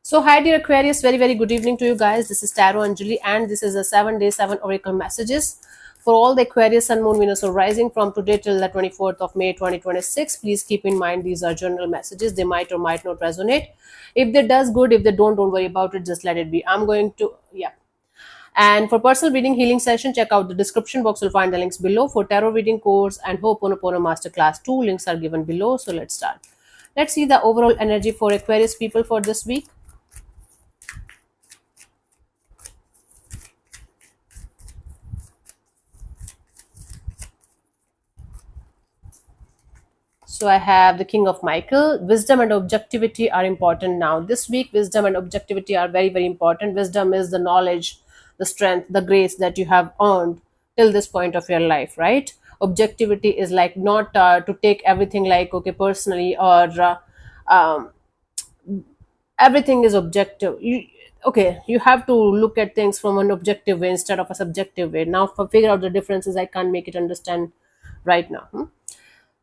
So, hi dear Aquarius, very good evening to you guys. This is Tarot Anjali, and this is a 7 day 7 oracle messages for all the Aquarius, Sun, Moon, Venus, or Rising from today till the 24th of May 2026. Please keep in mind these are general messages. They might or might not resonate. If they does good, if they don't worry about it. Just let it be. I'm going to yeah. And for personal reading healing session, check out the description box. You'll find the links below. For tarot reading course and Ho'oponopono Masterclass 2, links are given below. So let's start. Let's see the overall energy for Aquarius people for this week. So I have the King of Michael. Wisdom and objectivity are important now. This week, wisdom and objectivity are very important. Wisdom is the knowledge, the strength, the grace that you have earned till this point of your life, right? Objectivity is like not to take everything like, okay, personally, or um, everything is objective. You have to look at things from an objective way instead of a subjective way. Now, for figure out the differences, I can't make it understand right now.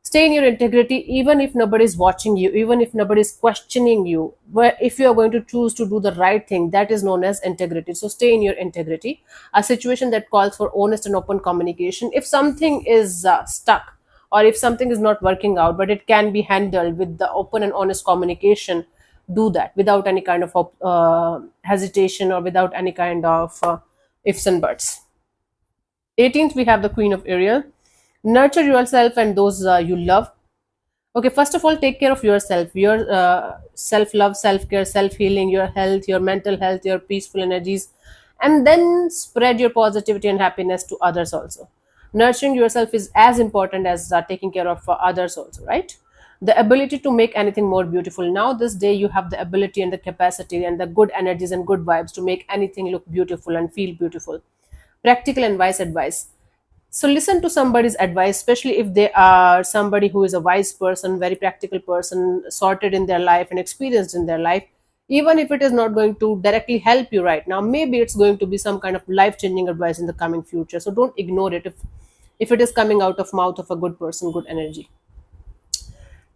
Stay in your integrity even if nobody's watching you, even if nobody's questioning you. But if you are going to choose to do the right thing, that is known as integrity. So stay in your integrity. A situation that calls for honest and open communication. If something is stuck, or if something is not working out but it can be handled with the open and honest communication, do that without any kind of hesitation, or without any kind of ifs and buts. 18th, we have the Queen of Ariel. Nurture yourself and those you love. Okay, first of all, take care of yourself, your self love, self care, self healing, your health, your mental health, your peaceful energies, and then spread your positivity and happiness to others also. Nurturing yourself is as important as taking care of others also, right? The ability to make anything more beautiful. Now, this day, you have the ability and the capacity and the good energies and good vibes to make anything look beautiful and feel beautiful. Practical and wise advice. So listen to somebody's advice, especially if they are somebody who is a wise person, very practical person, sorted in their life and experienced in their life. Even if it is not going to directly help you right now, maybe it's going to be some kind of life changing advice in the coming future. So don't ignore it if it is coming out of mouth of a good person, good energy.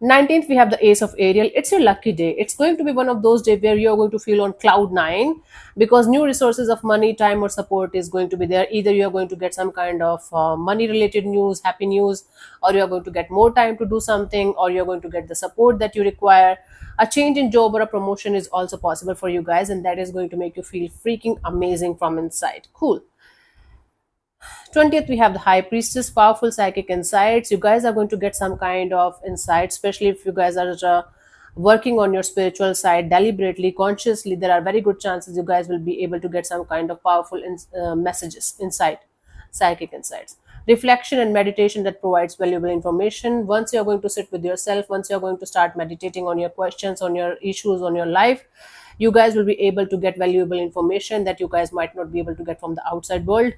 19th, we have the Ace of Ariel. It's your lucky day. It's going to be one of those days where you're going to feel on cloud nine, because new resources of money, time, or support is going to be there. Either you're going to get some kind of money related news, happy news, or you're going to get more time to do something, or you're going to get the support that you require. A change in job or a promotion is also possible for you guys, and that is going to make you feel freaking amazing from inside. Cool. 20th, we have the High Priestess, powerful psychic insights. You guys are going to get some kind of insight, especially if you guys are working on your spiritual side deliberately, consciously. There are very good chances you guys will be able to get some kind of powerful messages, insight, psychic insights. Reflection and meditation that provides valuable information. Once you're going to sit with yourself, once you're going to start meditating on your questions, on your issues, on your life, you guys will be able to get valuable information that you guys might not be able to get from the outside world.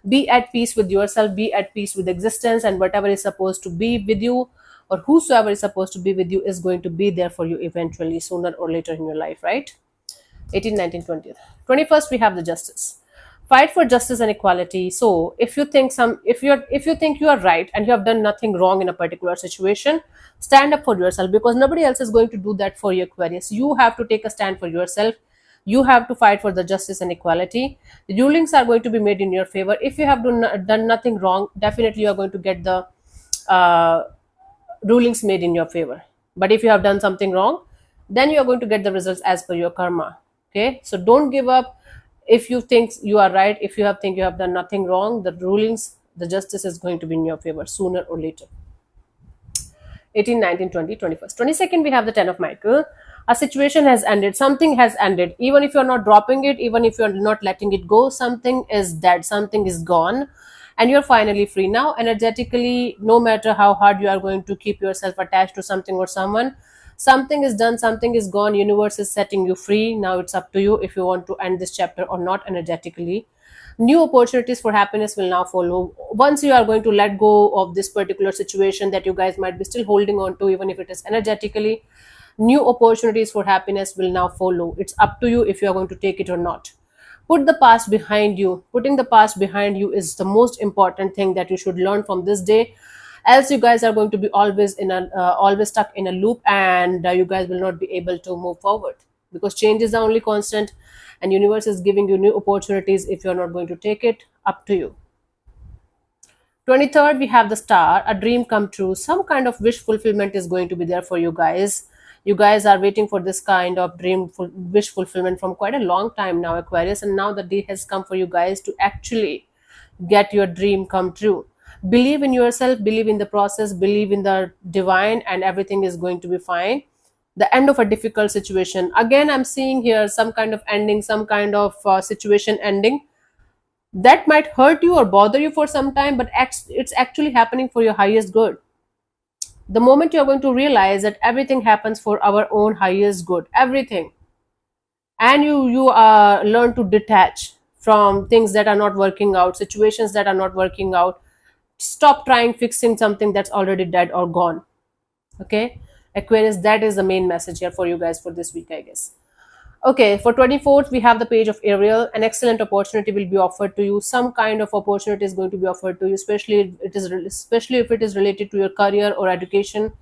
Be at peace with yourself, be at peace with existence, and whatever is supposed to be with you, or whosoever is supposed to be with you, is going to be there for you eventually, sooner or later in your life, right? 18, 19, 20th. 21st, we have the Justice. Fight for justice and equality. So if you think you are right and you have done nothing wrong in a particular situation, stand up for yourself, because nobody else is going to do that for you, Aquarius. You have to take a stand for yourself. You have to fight for the justice and equality. The rulings are going to be made in your favor. If you have done nothing wrong, definitely you are going to get the uh, rulings made in your favor. But if you have done something wrong, then you are going to get the results as per your karma. Okay, so don't give up. If you think you are right, if you have think you have done nothing wrong, the rulings, the justice is going to be in your favor sooner or later. 18, 19, 20, 21st. 22nd, we have the 10 of Michael. A situation has ended, something has ended. Even if you're not dropping it, even if you're not letting it go, something is dead, something is gone, and you're finally free. Now, energetically, no matter how hard you are going to keep yourself attached to something or someone, something is done, something is gone. Universe is setting you free. Now it's up to you if you want to end this chapter or not energetically. New opportunities for happiness will now follow once you are going to let go of this particular situation that you guys might be still holding on to, even if it is energetically. New opportunities for happiness will now follow. It's up to you if you are going to take it or not. Put the past behind you. Putting the past behind you is the most important thing that you should learn from this day, else you guys are going to be always stuck in a loop, and you guys will not be able to move forward because change is the only constant, and universe is giving you new opportunities. If you're not going to take it, up to you. 23rd, we have the star, a dream come true. Some kind of wish fulfillment is going to be there for you guys. You guys are waiting for this kind of wish fulfillment from quite a long time now, Aquarius, and now the day has come for you guys to actually get your dream come true. Believe in yourself, believe in the process, believe in the divine, and everything is going to be fine. The end of a difficult situation. Again, I'm seeing here some kind of ending, some kind of situation ending that might hurt you or bother you for some time, but it's actually happening for your highest good. The moment you're going to realize that everything happens for our own highest good, everything, and you learn to detach from things that are not working out, situations that are not working out. Stop trying fixing something that's already dead or gone. Okay, Aquarius, that is the main message here for you guys for this week, I guess. Okay, for 24th, we have the page of Ariel. An excellent opportunity will be offered to you. Some kind of opportunity is going to be offered to you, especially if it is related to your career or education,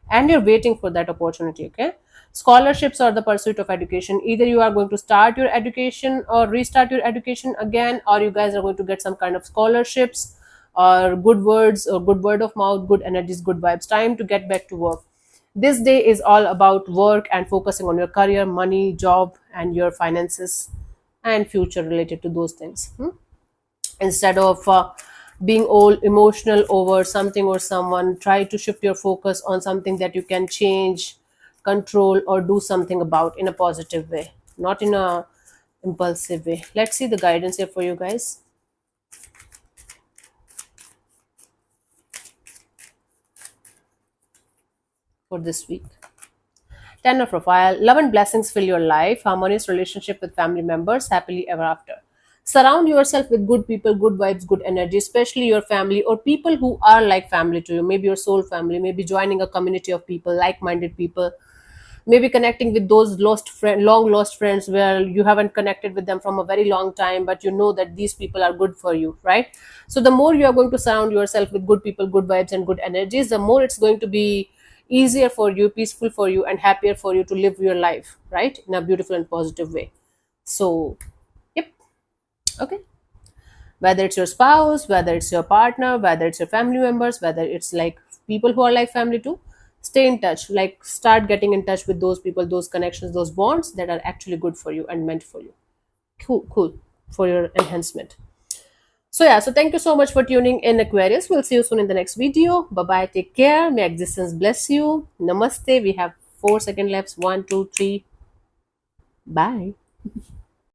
and you're waiting for that opportunity. Okay, scholarships or the pursuit of education. Either you are going to start your education or restart your education again, or you guys are going to get some kind of scholarships or good words or good word of mouth, good energies, good vibes. Time to get back to work. This day is all about work and focusing on your career, money, job, and your finances and future related to those things. Instead of being all emotional over something or someone, try to shift your focus on something that you can change, control, or do something about in a positive way, not in a impulsive way. Let's see the guidance here for you guys for this week. Ten of profile. Love and blessings fill your life. Harmonious relationship with family members. Happily ever after. Surround yourself with good people, good vibes, good energy, especially your family or people who are like family to you. Maybe your soul family, maybe joining a community of people, like minded people, maybe connecting with those long lost friends where you haven't connected with them from a very long time, but you know that these people are good for you, right? So the more you are going to surround yourself with good people, good vibes, and good energies, the more it's going to be easier for you, peaceful for you, and happier for you to live your life, right, in a beautiful and positive way. So yep. Okay, whether it's your spouse, whether it's your partner, whether it's your family members, whether it's like people who are like family too, stay in touch. Like, start getting in touch with those people, those connections, those bonds that are actually good for you and meant for you. Cool, cool, for your enhancement. So yeah, so thank you so much for tuning in, Aquarius. We'll see you soon in the next video. Bye bye, take care, may existence bless you. Namaste. We have 4 seconds left. 1, 2, 3. Bye.